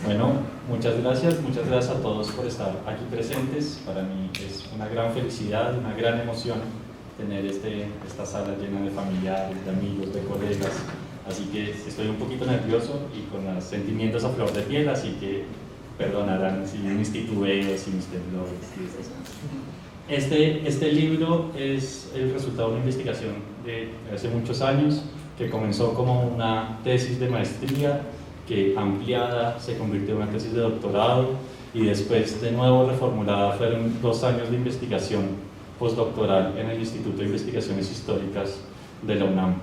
Bueno, muchas gracias a todos por estar aquí presentes. Para mí es una gran felicidad, una gran emoción tener esta sala llena de familiares, de amigos, de colegas. Así que estoy un poquito nervioso y con los sentimientos a flor de piel, así que perdonarán si mis titubeos, si mis temblores y esas cosas. Este libro es el resultado de una investigación de hace muchos años que comenzó como una tesis de maestría, que ampliada se convirtió en una tesis de doctorado y después de nuevo reformulada fueron 2 años de investigación postdoctoral en el Instituto de Investigaciones Históricas de la UNAM.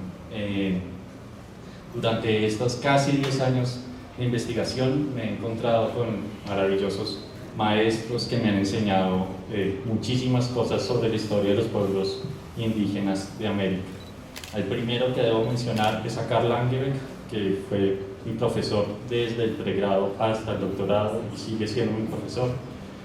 Durante estos casi 10 años de investigación me he encontrado con maravillosos maestros que me han enseñado muchísimas cosas sobre la historia de los pueblos indígenas de América. El primero que debo mencionar es a Karl Langebeck, que fue mi profesor desde el pregrado hasta el doctorado y sigue siendo mi profesor.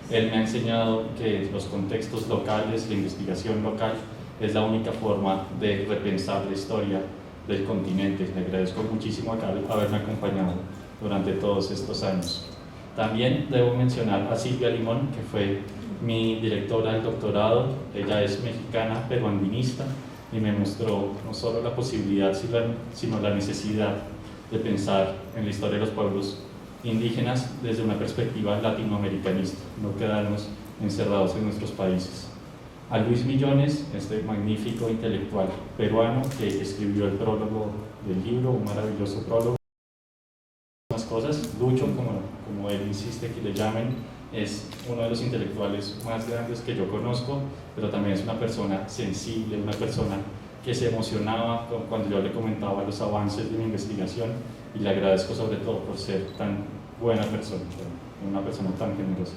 Él me ha enseñado que los contextos locales, la investigación local, es la única forma de repensar la historia del continente. Le agradezco muchísimo a Karl haberme acompañado durante todos estos años. También debo mencionar a Silvia Limón, que fue mi directora del doctorado. Ella es mexicana, pero andinista, y me mostró no solo la posibilidad, sino la necesidad de pensar en la historia de los pueblos indígenas desde una perspectiva latinoamericanista, no quedarnos encerrados en nuestros países. A Luis Millones, este magnífico intelectual peruano que escribió el prólogo del libro, un maravilloso prólogo. Lucho, como él insiste que le llamen, es uno de los intelectuales más grandes que yo conozco, pero también es una persona sensible, una persona que se emocionaba cuando yo le comentaba los avances de mi investigación, y le agradezco sobre todo por ser tan buena persona, una persona tan generosa.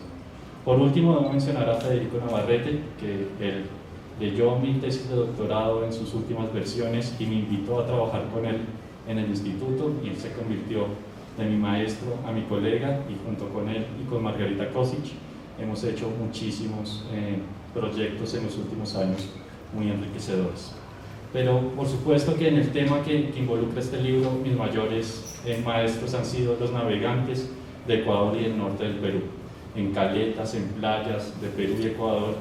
Por último, debo mencionar a Federico Navarrete, que él leyó mi tesis de doctorado en sus últimas versiones y me invitó a trabajar con él en el instituto, y él se convirtió de mi maestro a mi colega, y junto con él y con Margarita Kosic hemos hecho muchísimos proyectos en los últimos años muy enriquecedores. Pero por supuesto que en el tema que involucra este libro, mis mayores maestros han sido los navegantes de Ecuador y del norte del Perú. En caletas, en playas de Perú y Ecuador,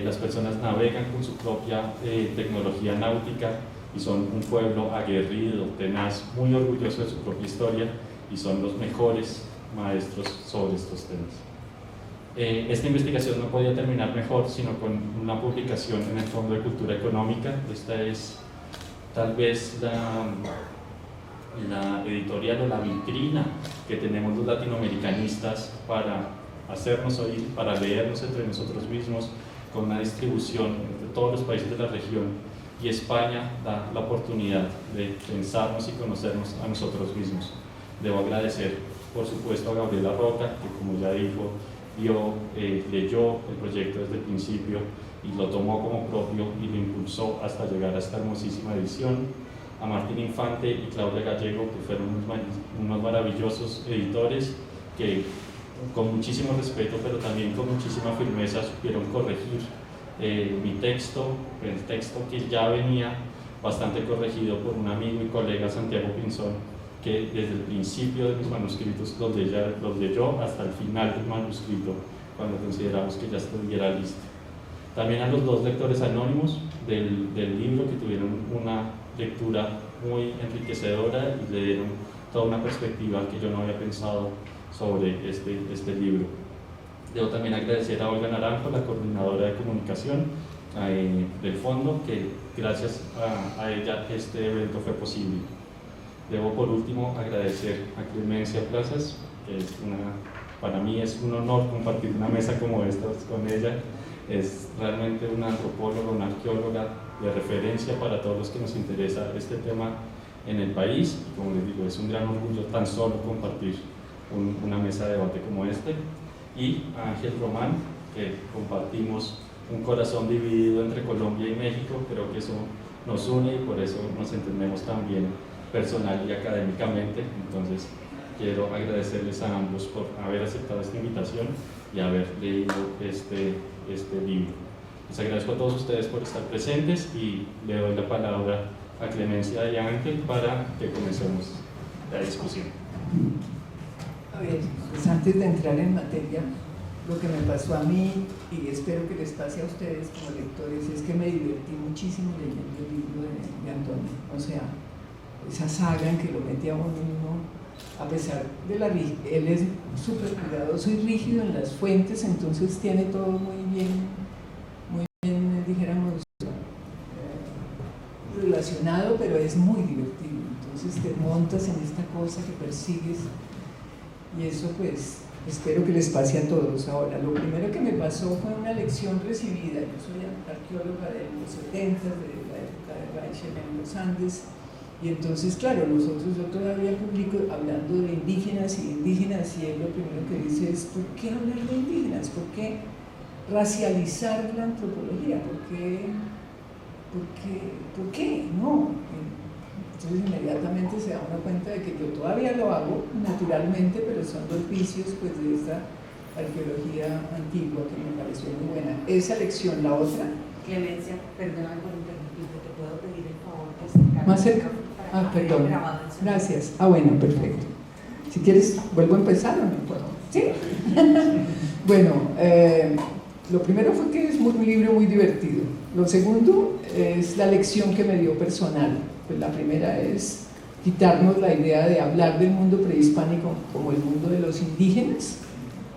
las personas navegan con su propia tecnología náutica y son un pueblo aguerrido, tenaz, muy orgulloso de su propia historia, y son los mejores maestros sobre estos temas. Esta investigación no podía terminar mejor sino con una publicación en el Fondo de Cultura Económica. Esta es tal vez la editorial o la vitrina que tenemos los latinoamericanistas para hacernos oír, para leernos entre nosotros mismos, con una distribución entre todos los países de la región, y España da la oportunidad de pensarnos y conocernos a nosotros mismos. Debo agradecer, por supuesto, a Gabriela Roca, que como ya dijo, leyó el proyecto desde el principio y lo tomó como propio y lo impulsó hasta llegar a esta hermosísima edición. A Martín Infante y Claudia Gallego, que fueron unos maravillosos editores que con muchísimo respeto, pero también con muchísima firmeza, supieron corregir mi texto, el texto que ya venía bastante corregido por un amigo y colega, Santiago Pinzón, que desde el principio de mis manuscritos los leyó hasta el final del manuscrito, cuando consideramos que ya estuviera listo. También a los 2 lectores anónimos del libro, que tuvieron una lectura muy enriquecedora y le dieron toda una perspectiva que yo no había pensado sobre este libro. Debo también agradecer a Olga Naranjo, la coordinadora de comunicación del fondo, que gracias a ella este evento fue posible. Debo por último agradecer a Clemencia Plazas, que para mí es un honor compartir una mesa como esta con ella. Es realmente una antropóloga, una arqueóloga de referencia para todos los que nos interesa este tema en el país, y como les digo, es un gran orgullo tan solo compartir una mesa de debate como este. Y a Ángel Román, que compartimos un corazón dividido entre Colombia y México. Creo que eso nos une y por eso nos entendemos tan bien personal y académicamente. Entonces quiero agradecerles a ambos por haber aceptado esta invitación y haber leído este libro. Les agradezco a todos ustedes por estar presentes y le doy la palabra a Clemencia y a Ángel para que comencemos la discusión. A ver, pues antes de entrar en materia, lo que me pasó a mí, y espero que les pase a ustedes como lectores, es que me divertí muchísimo leyendo el libro de Antonio. O sea, esa saga en que lo mete a uno, a pesar de la rigidez, él es súper cuidadoso y rígido en las fuentes, entonces tiene todo muy bien, dijéramos, relacionado, pero es muy divertido. Entonces te montas en esta cosa que persigues, y eso pues espero que les pase a todos. Ahora, lo primero que me pasó fue una lección recibida. Yo soy arqueóloga de los 70, de la época de Reichel en los Andes, y entonces, claro, yo todavía publico hablando de indígenas, y él lo primero que dice es: ¿por qué hablar de indígenas? ¿Por qué racializar la antropología? ¿Por qué? No. Entonces inmediatamente se da una cuenta de que yo todavía lo hago naturalmente, pero son los vicios pues, de esta arqueología antigua que me pareció muy buena. Esa lección, la otra. Clemencia, perdona por interrumpirte, ¿te puedo pedir el favor de acercarme ¿Más cerca? Ah, perdón. Gracias. Ah, bueno, perfecto. Si quieres, vuelvo a empezar o no puedo. ¿Sí? Bueno, lo primero fue que es un libro muy divertido. Lo segundo es la lección que me dio personal. Pues la primera es quitarnos la idea de hablar del mundo prehispánico como el mundo de los indígenas,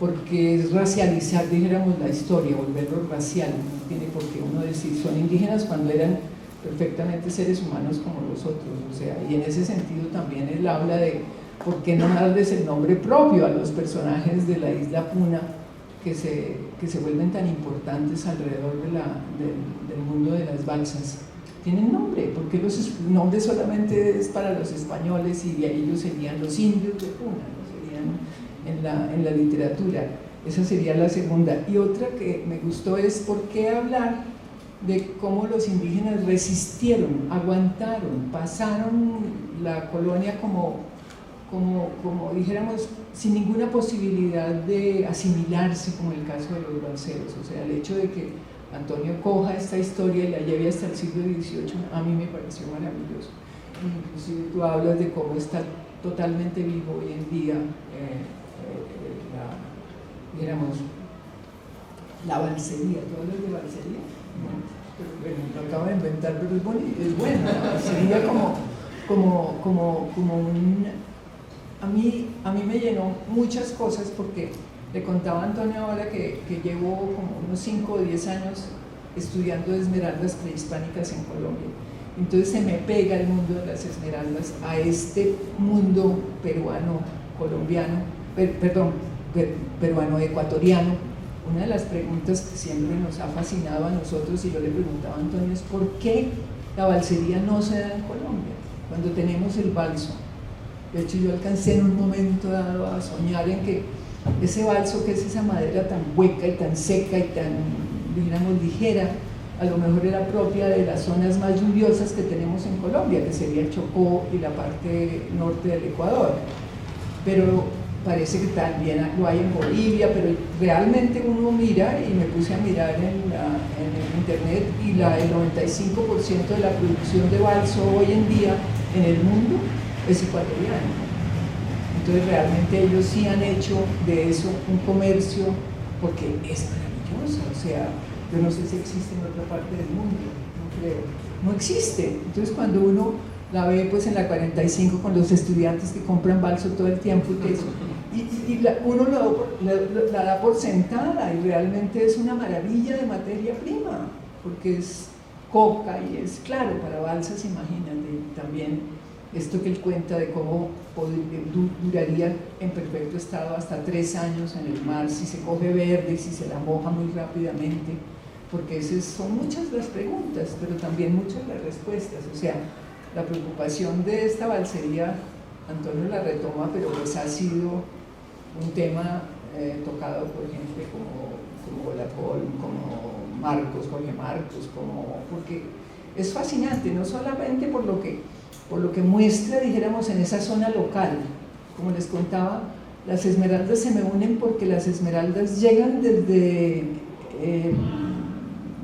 porque es racializar, dijéramos, la historia, volverlo racial. No tiene por qué uno decir son indígenas cuando eran perfectamente seres humanos como los otros. O sea, y en ese sentido también él habla de por qué no darles el nombre propio a los personajes de la isla Puna que se vuelven tan importantes alrededor del mundo de las balsas. Tienen nombre, porque los nombres solamente es para los españoles, y de ahí ellos serían los indios de Puna, ¿no? Serían en la literatura. Esa sería la segunda. Y otra que me gustó es por qué hablar de cómo los indígenas resistieron, aguantaron, pasaron la colonia como dijéramos, sin ninguna posibilidad de asimilarse, como el caso de los balseros. O sea, el hecho de que Antonio coja esta historia y la lleve hasta el siglo XVIII, a mí me pareció maravilloso. Inclusive tú hablas de cómo está totalmente vivo hoy en día, digamos, la balsería. ¿Tú hablas de balsería? Bueno, lo acabo de inventar, pero es bueno. La balsería como un... A mí me llenó muchas cosas, porque le contaba a Antonio ahora que llevo como unos 5 o 10 años estudiando esmeraldas prehispánicas en Colombia. Entonces se me pega el mundo de las esmeraldas a este mundo peruano-colombiano, peruano-ecuatoriano. Una de las preguntas que siempre nos ha fascinado a nosotros, y yo le preguntaba a Antonio, es ¿por qué la balsería no se da en Colombia cuando tenemos el balso? De hecho, yo alcancé en un momento dado a soñar en que ese balso, que es esa madera tan hueca y tan seca y tan, digamos, ligera, a lo mejor era propia de las zonas más lluviosas que tenemos en Colombia, que sería el Chocó y la parte norte del Ecuador. Pero parece que también lo hay en Bolivia, pero realmente uno mira, y me puse a mirar en internet, y el 95% de la producción de balso hoy en día en el mundo es ecuatoriano. Entonces realmente ellos sí han hecho de eso un comercio, porque es maravilloso. O sea, yo no sé si existe en otra parte del mundo, no creo, no existe. Entonces cuando uno la ve pues en la 45 con los estudiantes que compran balso todo el tiempo uno la da por sentada, y realmente es una maravilla de materia prima, porque es coca y es, claro, para balsas, imagínate. También esto que él cuenta de cómo duraría en perfecto estado hasta 3 años en el mar si se coge verde y si se la moja muy rápidamente, porque esas son muchas las preguntas, pero también muchas las respuestas. O sea, la preocupación de esta balsería, Antonio la retoma, pero pues ha sido un tema tocado por gente como Golapol, como Jorge Marcos, porque es fascinante, no solamente por lo que muestra, dijéramos, en esa zona local. Como les contaba, las esmeraldas se me unen porque las esmeraldas llegan desde el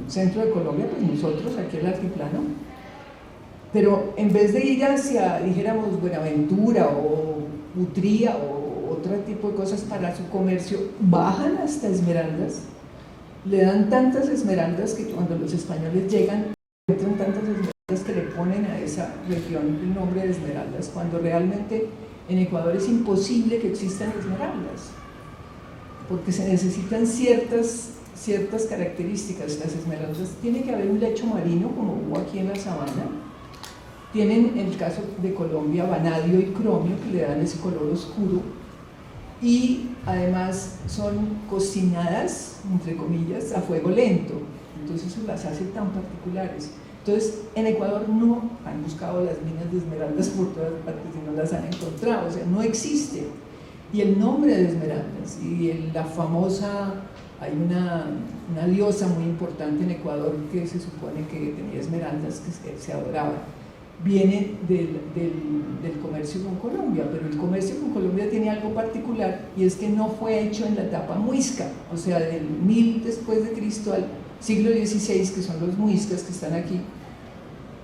centro de Colombia, pues nosotros, aquí el altiplano, pero en vez de ir hacia, dijéramos, Buenaventura o Utría o otro tipo de cosas para su comercio, bajan hasta Esmeraldas, le dan tantas esmeraldas que cuando los españoles llegan, encuentran tantas esmeraldas que le ponen a esa región el nombre de Esmeraldas, cuando realmente en Ecuador es imposible que existan esmeraldas, porque se necesitan ciertas características. Las esmeraldas, tiene que haber un lecho marino como hubo aquí en la sabana, tienen en el caso de Colombia vanadio y cromio que le dan ese color oscuro, y además son cocinadas, entre comillas, a fuego lento, entonces eso las hace tan particulares. Entonces en Ecuador no han buscado las minas de esmeraldas por todas partes y no las han encontrado, o sea, no existe. Y el nombre de Esmeraldas y la famosa, hay una diosa muy importante en Ecuador que se supone que tenía esmeraldas que se adoraban, viene del comercio con Colombia, pero el comercio con Colombia tiene algo particular, y es que no fue hecho en la etapa muisca, o sea, del 1000 después de Cristo al siglo XVI, que son los muiscas que están aquí.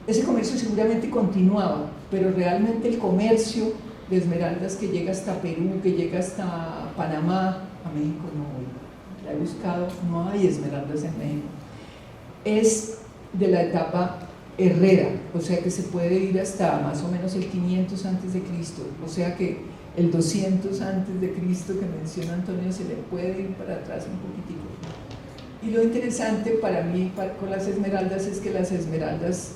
Ese comercio seguramente continuaba, pero realmente el comercio de esmeraldas que llega hasta Perú, que llega hasta Panamá, a México no, la he buscado, no hay esmeraldas en México, es de la etapa herrera, o sea que se puede ir hasta más o menos el 500 antes de Cristo, o sea que el 200 antes de Cristo que menciona Antonio se le puede ir para atrás un poquitico. Y lo interesante para mí con las esmeraldas es que las esmeraldas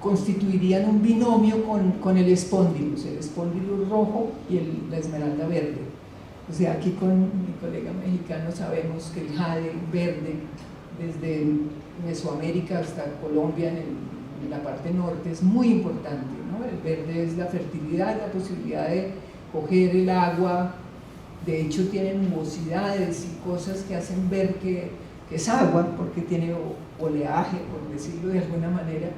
constituirían un binomio con el espóndilus rojo y la esmeralda verde. O sea, aquí con mi colega mexicano sabemos que el jade verde, desde Mesoamérica hasta Colombia en la parte norte, es muy importante, ¿no? El verde es la fertilidad, la posibilidad de coger el agua, de hecho tiene nubosidades y cosas que hacen ver que es agua, porque tiene oleaje, por decirlo de alguna manera.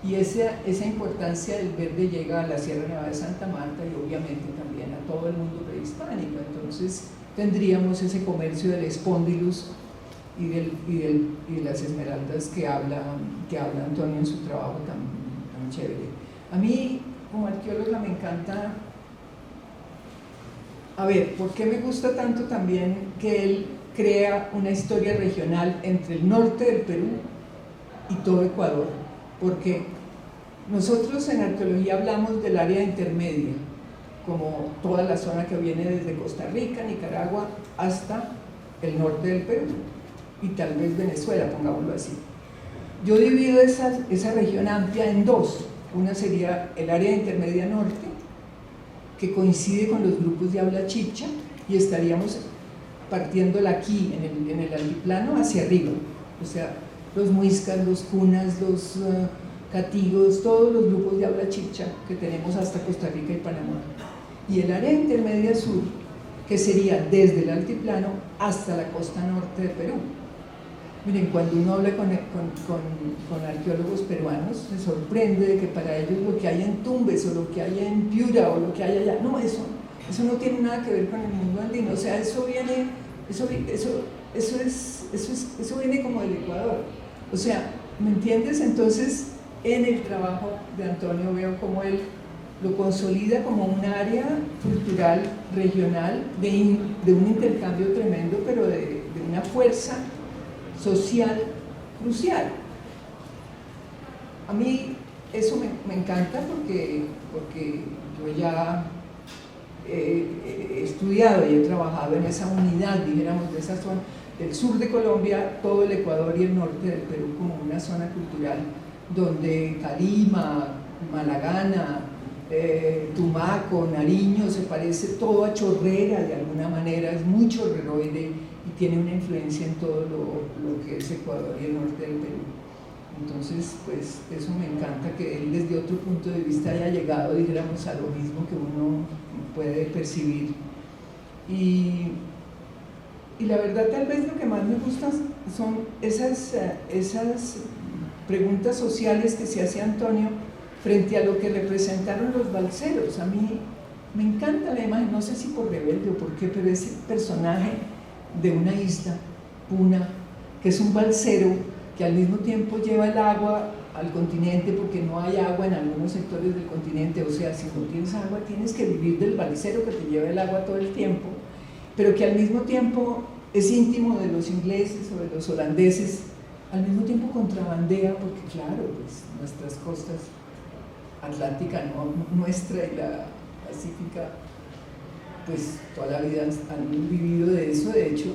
Y esa importancia del verde llega a la Sierra Nevada de Santa Marta y obviamente también a todo el mundo prehispánico. Entonces tendríamos ese comercio del espóndilus y de las esmeraldas que habla Antonio en su trabajo tan chévere. A mí, como arqueóloga, me encanta, a ver, ¿por qué me gusta tanto también que él crea una historia regional entre el norte del Perú y todo Ecuador? Porque nosotros en arqueología hablamos del área intermedia, como toda la zona que viene desde Costa Rica, Nicaragua, hasta el norte del Perú, y tal vez Venezuela, pongámoslo así. Yo divido esa región amplia en dos. Una sería el área intermedia norte, que coincide con los grupos de habla chibcha, y estaríamos partiéndola aquí, en el altiplano, hacia arriba. O sea, los muiscas, los cunas, los catigos, todos los grupos de habla chibcha que tenemos hasta Costa Rica y Panamá. Y el área intermedia sur, que sería desde el altiplano hasta la costa norte de Perú. Miren, cuando uno habla con arqueólogos peruanos, se sorprende de que para ellos lo que hay en Tumbes, o lo que hay en Piura, o lo que hay allá, no, eso no tiene nada que ver con el mundo andino. O sea, eso viene como del Ecuador. O sea, ¿me entiendes? Entonces, en el trabajo de Antonio veo como él lo consolida como un área cultural regional de un intercambio tremendo, pero de una fuerza social crucial. A mí eso me encanta porque yo ya he estudiado y he trabajado en esa unidad, dijéramos, de esa zona del sur de Colombia, todo el Ecuador y el norte del Perú como una zona cultural donde Calima, Malagana, Tumaco, Nariño, se parece todo a Chorrera de alguna manera, es muy chorreroide y tiene una influencia en todo lo que es Ecuador y el norte del Perú. Entonces, pues eso me encanta, que él desde otro punto de vista haya llegado, dijéramos, a lo mismo que uno puede percibir. Y la verdad, tal vez lo que más me gusta son esas preguntas sociales que se hace Antonio frente a lo que representaron los balseros. A mí me encanta la imagen, no sé si por rebelde o por qué, pero ese personaje de una isla, Puna, que es un balsero que al mismo tiempo lleva el agua al continente porque no hay agua en algunos sectores del continente, o sea, si no tienes agua tienes que vivir del balsero que te lleva el agua todo el tiempo, pero que al mismo tiempo es íntimo de los ingleses o de los holandeses, al mismo tiempo contrabandea, porque claro, pues nuestras costas, Atlántica nuestra y la Pacífica, pues toda la vida han vivido de eso. De hecho,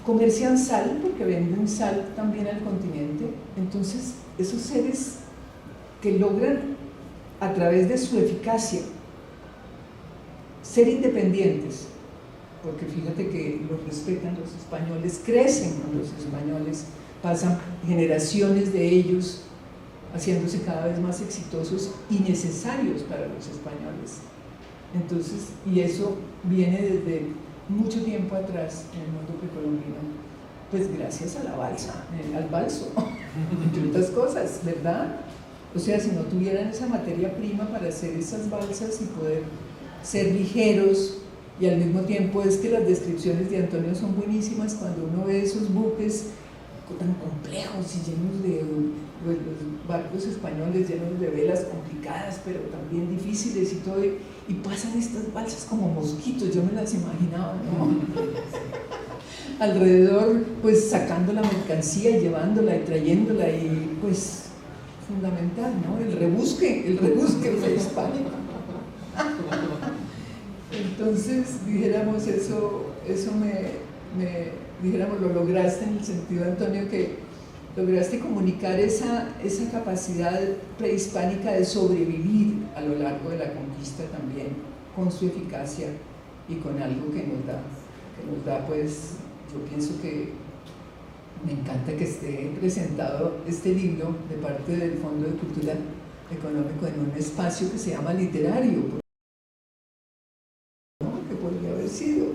comercian sal porque venden sal también al continente. Entonces, esos seres que logran a través de su eficacia ser independientes, porque fíjate que los respetan los españoles, crecen con los españoles, pasan generaciones de ellos haciéndose cada vez más exitosos y necesarios para los españoles. Entonces, y eso viene desde mucho tiempo atrás en el mundo precolombino, pues gracias a la balsa, al balso, entre otras cosas, ¿verdad? O sea, si no tuvieran esa materia prima para hacer esas balsas y poder ser ligeros, y al mismo tiempo es que las descripciones de Antonio son buenísimas cuando uno ve esos buques tan complejos y llenos de los barcos españoles llenos de velas complicadas pero también difíciles y todo, y pasan estas balsas como mosquitos, yo me las imaginaba, ¿no? Alrededor, pues sacando la mercancía y llevándola y trayéndola, y pues fundamental, ¿no? El rebusque prehispánico. Entonces, dijéramos, eso dijéramos, lo lograste en el sentido, Antonio, que lograste comunicar esa capacidad prehispánica de sobrevivir a lo largo de la conquista también, con su eficacia y con algo que nos da, pues, yo pienso que me encanta que esté presentado este libro de parte del Fondo de Cultura Económico en un espacio que se llama literario, ¿no? Que podría haber sido,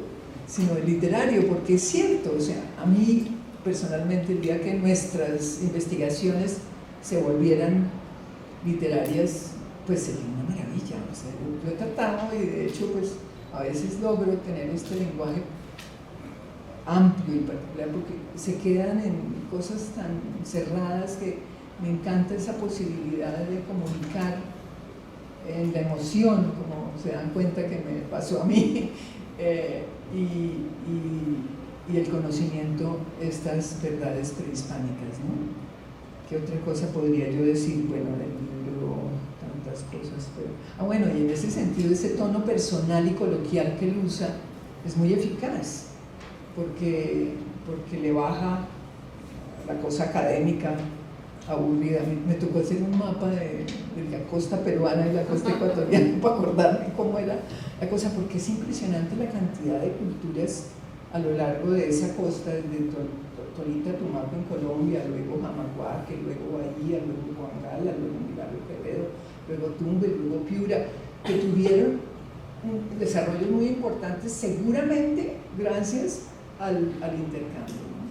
sino el literario, porque es cierto, o sea, a mí personalmente el día que nuestras investigaciones se volvieran literarias, pues sería una maravilla. O sea, yo he tratado y de hecho pues a veces logro tener este lenguaje amplio y particular porque se quedan en cosas tan cerradas que me encanta esa posibilidad de comunicar en la emoción, como se dan cuenta que me pasó a mí, y el conocimiento, estas verdades prehispánicas, ¿no? ¿Qué otra cosa podría yo decir? Bueno, en el libro tantas cosas, pero... bueno, y en ese sentido, ese tono personal y coloquial que él usa es muy eficaz, porque le baja la cosa académica aburrida. Me tocó hacer un mapa de la costa peruana y la costa ecuatoriana para acordarme cómo era la cosa, porque es impresionante la cantidad de culturas a lo largo de esa costa, desde Torita, Tumaco en Colombia, luego Jamacuaque, luego Bahía, luego Huangala, luego Milagro Quevedo, luego Tumbes, luego Piura, que tuvieron desarrollos muy importantes, seguramente gracias al intercambio, ¿no?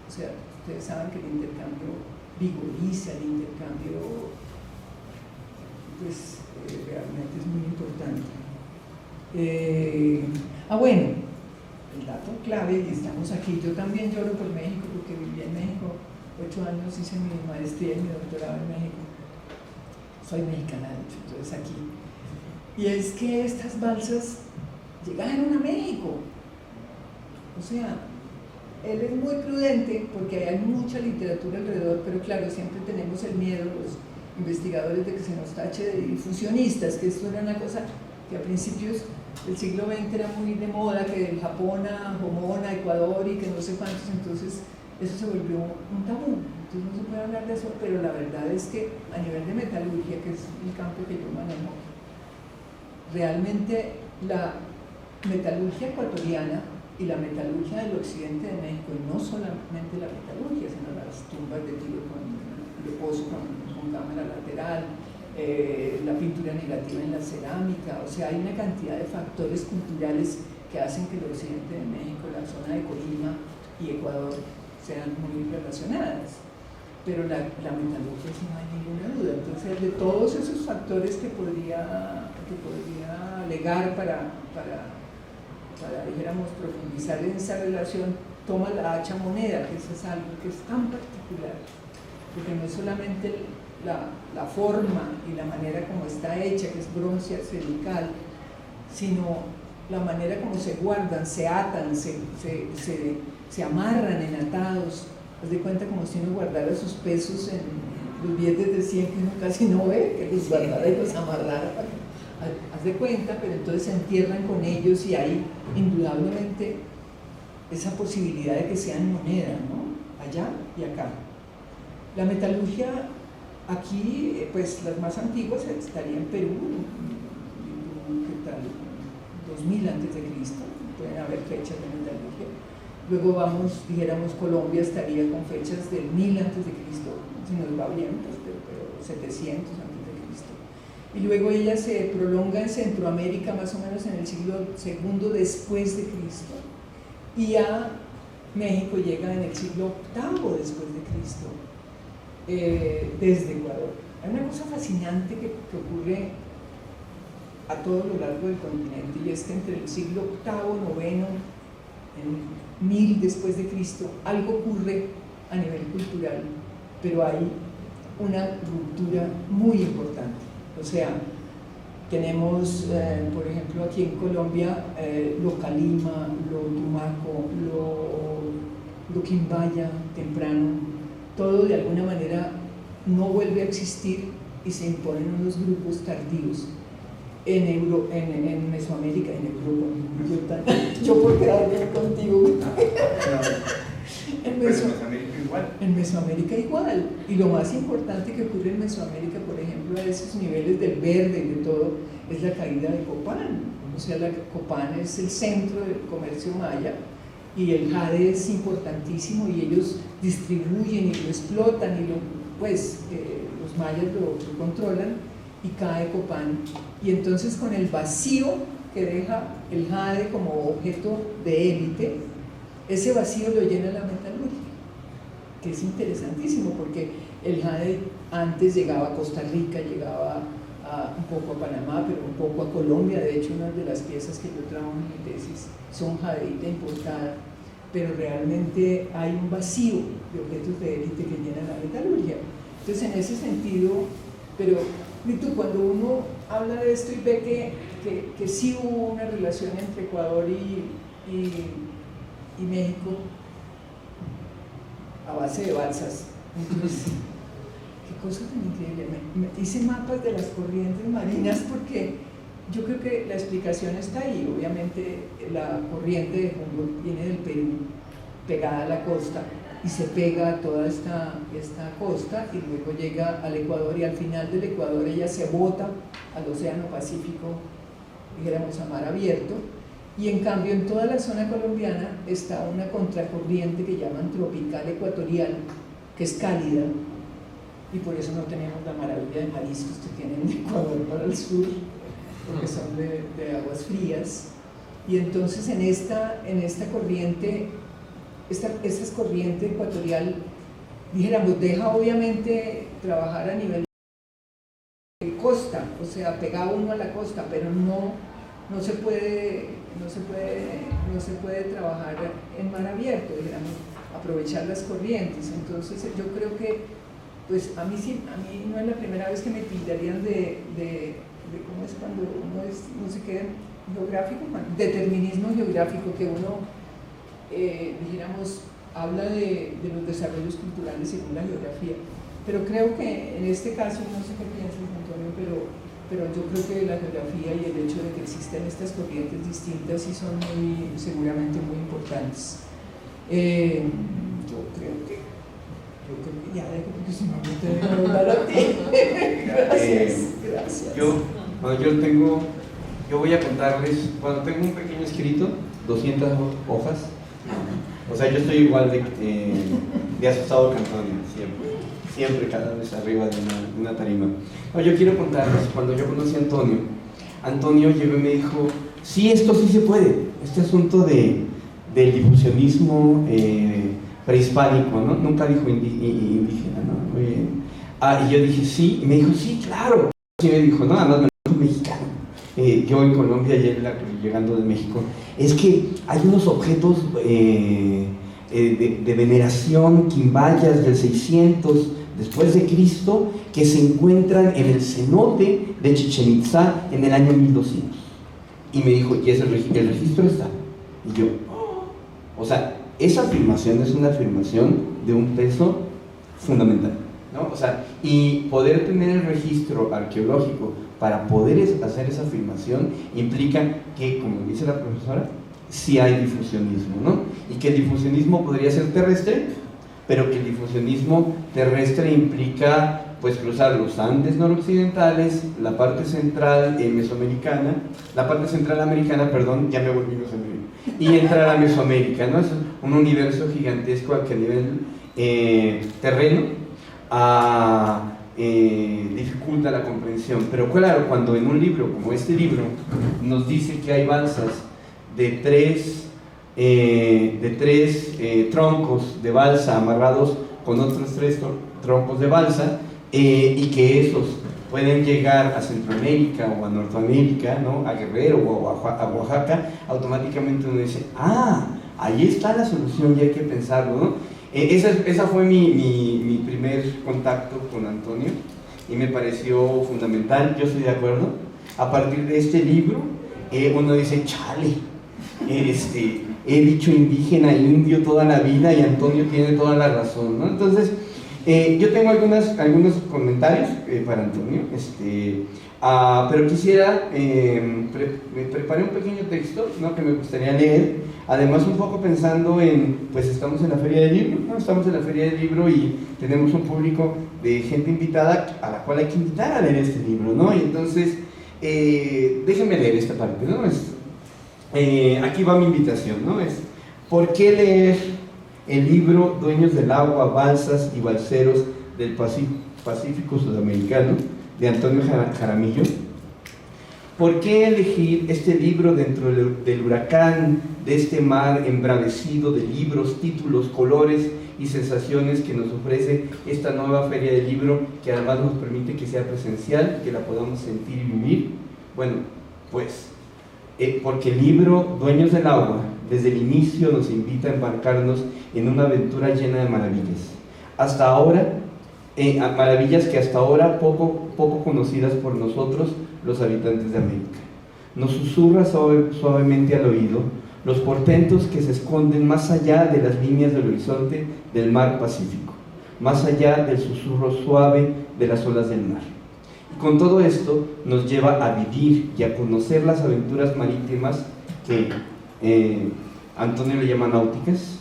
O sea, ustedes saben que el intercambio vigoriza, el intercambio pues realmente es muy importante. Bueno, el dato clave, y estamos aquí, yo también lloro por México porque viví en México 8 años, hice mi maestría y mi doctorado en México, soy mexicana de hecho, entonces aquí, y es que estas balsas llegaron a México, o sea, él es muy prudente porque hay mucha literatura alrededor, pero claro, siempre tenemos el miedo, los investigadores, de que se nos tache de difusionistas, que esto era una cosa que a principios del siglo XX era muy de moda, que del Japón a Jomona, Ecuador y que no sé cuántos, entonces eso se volvió un tabú, entonces no se puede hablar de eso, pero la verdad es que a nivel de metalurgia, que es el campo que yo manejo, realmente la metalurgia ecuatoriana y la metalurgia del occidente de México, y no solamente la metalurgia, sino las tumbas de tiro de pozo con cámara lateral, la pintura negativa en la cerámica, o sea, hay una cantidad de factores culturales que hacen que el occidente de México, la zona de Colima y Ecuador sean muy relacionadas, pero la metalurgia sí no hay ninguna duda. Entonces, de todos esos factores que podría alegar para dijéramos, profundizar en esa relación, toma la hacha moneda, que eso es algo que es tan particular, porque no es solamente la forma y la manera como está hecha, que es bronce angelical, sino la manera como se guardan, se atan, se amarran en atados. Haz de cuenta como si uno guardara sus pesos en los billetes de 100 que uno casi no ve, que los guardara y los amarrara. Haz de cuenta, pero entonces se entierran con ellos y hay indudablemente esa posibilidad de que sean moneda, ¿no? Allá y acá. La metalurgia aquí, pues las más antiguas estarían en Perú, ¿qué tal? 2000 antes de Cristo, pueden haber fechas de metalurgia. Luego vamos, dijéramos, Colombia estaría con fechas del 1000 antes de Cristo, si nos va bien, pues, pero 700 antes de Cristo. Y luego ella se prolonga en Centroamérica más o menos en el siglo II después de Cristo, y a México llega en el siglo VIII después de Cristo, desde Ecuador. Hay una cosa fascinante que ocurre a todo lo largo del continente, y es que entre el siglo VIII, IX, en 1000 después de Cristo, algo ocurre a nivel cultural, pero hay una ruptura muy importante. O sea, tenemos, por ejemplo, aquí en Colombia, lo Calima, lo Tumaco, lo Quimbaya temprano, todo de alguna manera no vuelve a existir y se imponen unos grupos tardíos. En Mesoamérica, en Europa, yo por quedar bien contigo. En Mesoamérica igual. En Mesoamérica igual. Y lo más importante que ocurre en Mesoamérica, por ejemplo, a esos niveles del verde y de todo, es la caída de Copán. O sea, Copán es el centro del comercio maya y el jade es importantísimo y ellos distribuyen y lo explotan y los mayas lo controlan. Y cae Copán, y entonces con el vacío que deja el jade como objeto de élite, ese vacío lo llena la metalurgia, que es interesantísimo porque el jade antes llegaba a Costa Rica, llegaba un poco a Panamá, pero un poco a Colombia. De hecho, una de las piezas que yo trabajo en mi tesis son jadeíta importada, pero realmente hay un vacío de objetos de élite que llena la metalurgia. Entonces, en ese sentido, pero y tú, cuando uno habla de esto y ve que sí hubo una relación entre Ecuador y México a base de balsas, entonces, qué cosa tan increíble. Me hice mapas de las corrientes marinas porque yo creo que la explicación está ahí. Obviamente la corriente de Humboldt viene del Perú, pegada a la costa, y se pega a toda esta costa y luego llega al Ecuador, y al final del Ecuador ella se bota al Océano Pacífico, dijéramos a mar abierto, y en cambio en toda la zona colombiana está una contracorriente que llaman tropical ecuatorial, que es cálida, y por eso no tenemos la maravilla de mariscos que tienen en Ecuador para el sur, porque son de aguas frías. Y entonces en esta corriente, esa corriente ecuatorial, dijéramos, deja obviamente trabajar a nivel de costa, o sea, pegado uno a la costa, pero no se puede trabajar en mar abierto, digamos, aprovechar las corrientes. Entonces yo creo que, pues a mí no es la primera vez que me tildarían de cómo es cuando uno es, no sé qué, geográfico, determinismo geográfico, que uno dijéramos, habla de los desarrollos culturales según la geografía, pero creo que en este caso, no sé qué piensas, Antonio, pero yo creo que la geografía y el hecho de que existen estas corrientes distintas sí son seguramente muy importantes. Yo creo que ya dejo, porque si no te dejo hablar a ti. Gracias. Yo voy a contarles, cuando tengo un pequeño escrito, 200 hojas. O sea, yo estoy igual de asustado que Antonio, siempre cada vez arriba de una tarima. No, yo quiero contarles, cuando yo conocí a Antonio llegó y me dijo, sí, esto sí se puede, este asunto del difusionismo prehispánico, ¿no? Nunca dijo indígena, ¿no? Muy bien. Y yo dije, sí, y me dijo, sí, claro. Y me dijo, no, además me dijo mexicano. Yo en Colombia, llegando de México, es que hay unos objetos de veneración, quimbayas del 600, después de Cristo, que se encuentran en el cenote de Chichén Itzá en el año 1200. Y me dijo, y el registro está. Y yo, o sea, esa afirmación es una afirmación de un peso fundamental, ¿no? O sea, y poder tener el registro arqueológico para poder hacer esa afirmación implica que, como dice la profesora, sí hay difusionismo, ¿no? Y que el difusionismo podría ser terrestre, pero que el difusionismo terrestre implica pues cruzar los Andes noroccidentales, la parte central mesoamericana, la parte central americana, perdón, ya me volví mesoamericano, y entrar a Mesoamérica, ¿no? Es un universo gigantesco a que a nivel terreno dificulta la comprensión. Pero claro, cuando en un libro como este libro nos dice que hay balsas de tres troncos de balsa amarrados con otros 3 troncos de balsa, y que esos pueden llegar a Centroamérica o a Norteamérica, ¿no? A Guerrero o a Oaxaca, automáticamente uno dice, ahí está la solución y hay que pensarlo, ¿no? Esa fue mi primer contacto con Antonio y me pareció fundamental. Yo estoy de acuerdo. A partir de este libro uno dice, chale, he dicho indígena, indio toda la vida y Antonio tiene toda la razón, ¿no? Entonces, yo tengo algunos comentarios para Antonio, pero quisiera, me preparé un pequeño texto, ¿no? Que me gustaría leer, además un poco pensando en, pues estamos en la Feria del Libro, ¿no? Estamos en la Feria del Libro y tenemos un público de gente invitada a la cual hay que invitar a leer este libro, ¿no? Y entonces, déjenme leer esta parte, ¿no? Aquí va mi invitación, ¿no? ¿Por qué leer el libro Dueños del Agua, Balsas y Balseros del Pacífico Sudamericano, de Antonio Jaramillo? ¿Por qué elegir este libro dentro del huracán de este mar embravecido de libros, títulos, colores y sensaciones que nos ofrece esta nueva Feria del Libro, que además nos permite que sea presencial, que la podamos sentir y vivir? Bueno, pues porque el libro Dueños del Agua desde el inicio nos invita a embarcarnos en una aventura llena de maravillas. Hasta ahora, maravillas que hasta ahora poco conocidas por nosotros, los habitantes de América. Nos susurra suavemente al oído los portentos que se esconden más allá de las líneas del horizonte del mar Pacífico, más allá del susurro suave de las olas del mar. Y con todo esto nos lleva a vivir y a conocer las aventuras marítimas que Antonio le llama náuticas,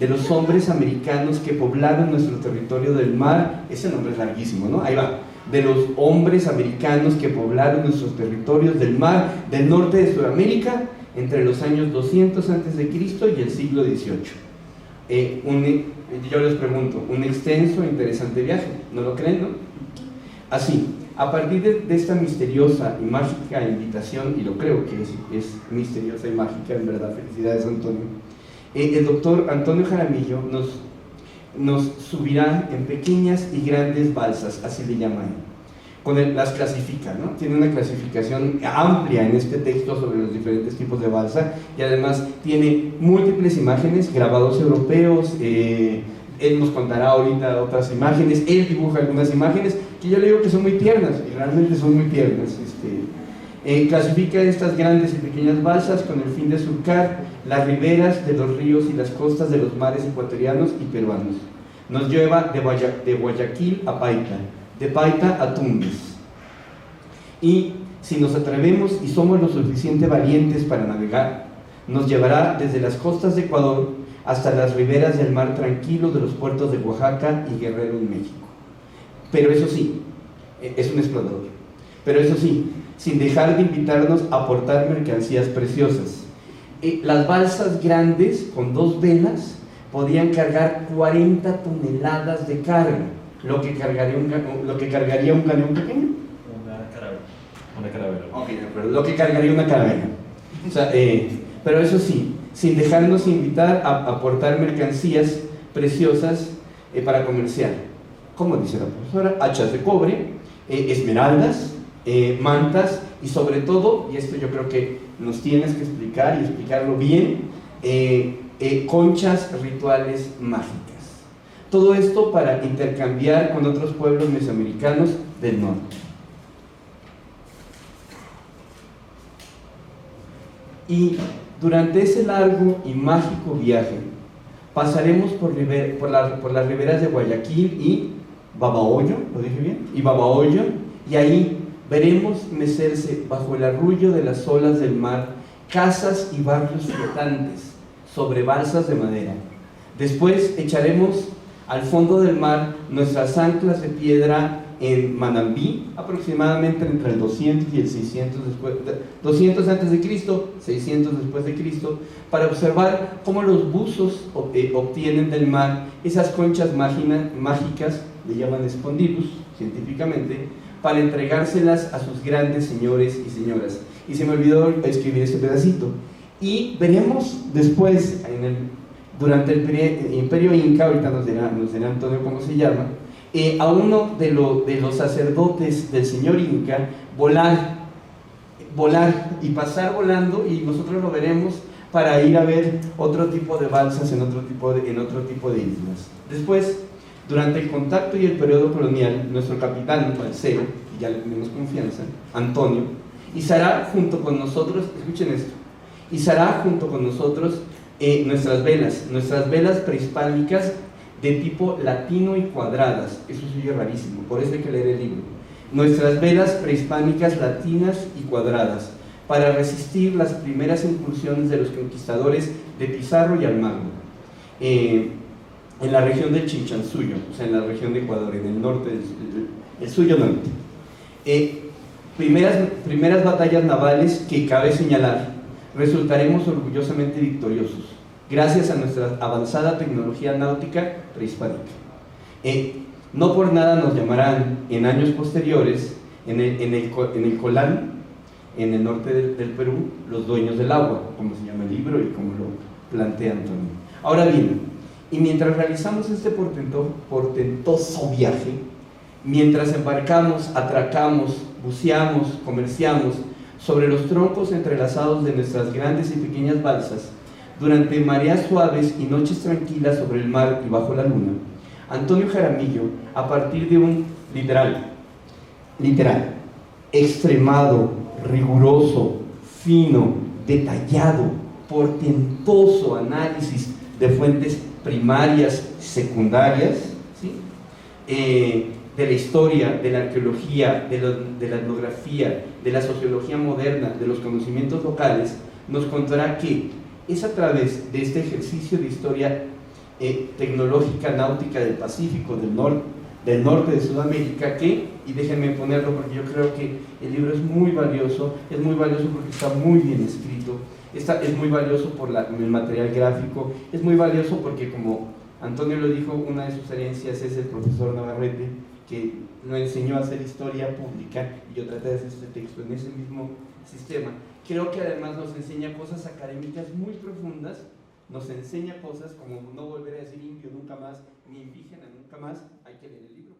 de los hombres americanos que poblaron nuestro territorio del mar. Ese nombre es larguísimo, ¿no? Ahí va. De los hombres americanos que poblaron nuestros territorios del mar del norte de Sudamérica entre los años 200 a.C. y el siglo XVIII. Yo les pregunto, un extenso e interesante viaje, ¿no lo creen, no? Así, a partir de esta misteriosa y mágica invitación, y lo creo que es misteriosa y mágica, en verdad, felicidades Antonio, el doctor Antonio Jaramillo nos subirá en pequeñas y grandes balsas, así le llaman. Las clasifica, ¿no? Tiene una clasificación amplia en este texto sobre los diferentes tipos de balsa y además tiene múltiples imágenes, grabados europeos. Él nos contará ahorita otras imágenes, él dibuja algunas imágenes que yo le digo que son muy tiernas, y realmente son muy tiernas. Clasifica estas grandes y pequeñas balsas con el fin de surcar las riberas de los ríos y las costas de los mares ecuatorianos y peruanos. Nos lleva de Guayaquil a Paita, de Paita a Tumbes. Y si nos atrevemos y somos lo suficiente valientes para navegar, nos llevará desde las costas de Ecuador hasta las riberas del mar tranquilo de los puertos de Oaxaca y Guerrero en México. Pero eso sí, es un explorador. Pero eso sí, sin dejar de invitarnos a aportar mercancías preciosas. Las balsas grandes con 2 velas podían cargar 40 toneladas de carga, lo que cargaría un galeón pequeño. Una caravela. Ok, pero lo que cargaría una caravela. O sea, pero eso sí, sin dejarnos invitar a aportar mercancías preciosas para comerciar. Como dice la profesora, hachas de cobre, esmeraldas, mantas y sobre todo, y esto yo creo que nos tienes que explicar y explicarlo bien, conchas rituales mágicas. Todo esto para intercambiar con otros pueblos mesoamericanos del norte. Y durante ese largo y mágico viaje, pasaremos por las riberas de Guayaquil y Babahoyo, ¿lo dije bien? Y Babahoyo, y ahí veremos mecerse bajo el arrullo de las olas del mar casas y barrios flotantes sobre balsas de madera. Después echaremos al fondo del mar nuestras anclas de piedra en Manambí, aproximadamente entre el 200 y el 600 200 antes de Cristo, 600 después de Cristo, para observar cómo los buzos obtienen del mar esas conchas mágicas, le llaman espondilus científicamente, para entregárselas a sus grandes señores y señoras. Y se me olvidó escribir ese pedacito. Y veremos después, durante el Imperio Inca, ahorita nos dirá Antonio cómo se llama, a uno de los sacerdotes del señor Inca volar y pasar volando, y nosotros lo veremos para ir a ver otro tipo de balsas en otro tipo de islas. Después, durante el contacto y el periodo colonial, nuestro capitán, balsero, y ya le tenemos confianza, Antonio, izará junto con nosotros, escuchen esto, izará junto con nosotros nuestras velas prehispánicas de tipo latino y cuadradas. Eso se oye rarísimo, por eso hay que leer el libro. Nuestras velas prehispánicas latinas y cuadradas, para resistir las primeras incursiones de los conquistadores de Pizarro y Almagro en la región del Chinchansuyo, o sea, en la región de Ecuador, en el norte, el suyo norte. Primeras batallas navales que cabe señalar, resultaremos orgullosamente victoriosos, gracias a nuestra avanzada tecnología náutica prehispánica. No por nada nos llamarán en años posteriores, en el Colán, en el norte del Perú, los dueños del agua, como se llama el libro y como lo plantea Antonio. Ahora bien, y mientras realizamos este portentoso viaje, mientras embarcamos, atracamos, buceamos, comerciamos sobre los troncos entrelazados de nuestras grandes y pequeñas balsas, durante mareas suaves y noches tranquilas sobre el mar y bajo la luna, Antonio Jaramillo, a partir de un literal, extremado, riguroso, fino, detallado, portentoso análisis de fuentes primarias, secundarias, ¿sí? De la historia, de la arqueología, de la etnografía, de la sociología moderna, de los conocimientos locales, nos contará que es a través de este ejercicio de historia tecnológica náutica del Pacífico, del norte de Sudamérica, y déjenme ponerlo porque yo creo que el libro es muy valioso porque está muy bien escrito, es muy valioso por el material gráfico, es muy valioso porque, como Antonio lo dijo, una de sus herencias es el profesor Navarrete, que nos enseñó a hacer historia pública, y yo traté de hacer este texto en ese mismo sistema. Creo que además nos enseña cosas académicas muy profundas, nos enseña cosas como no volver a decir indio nunca más, ni indígena nunca más. Hay que leer el libro.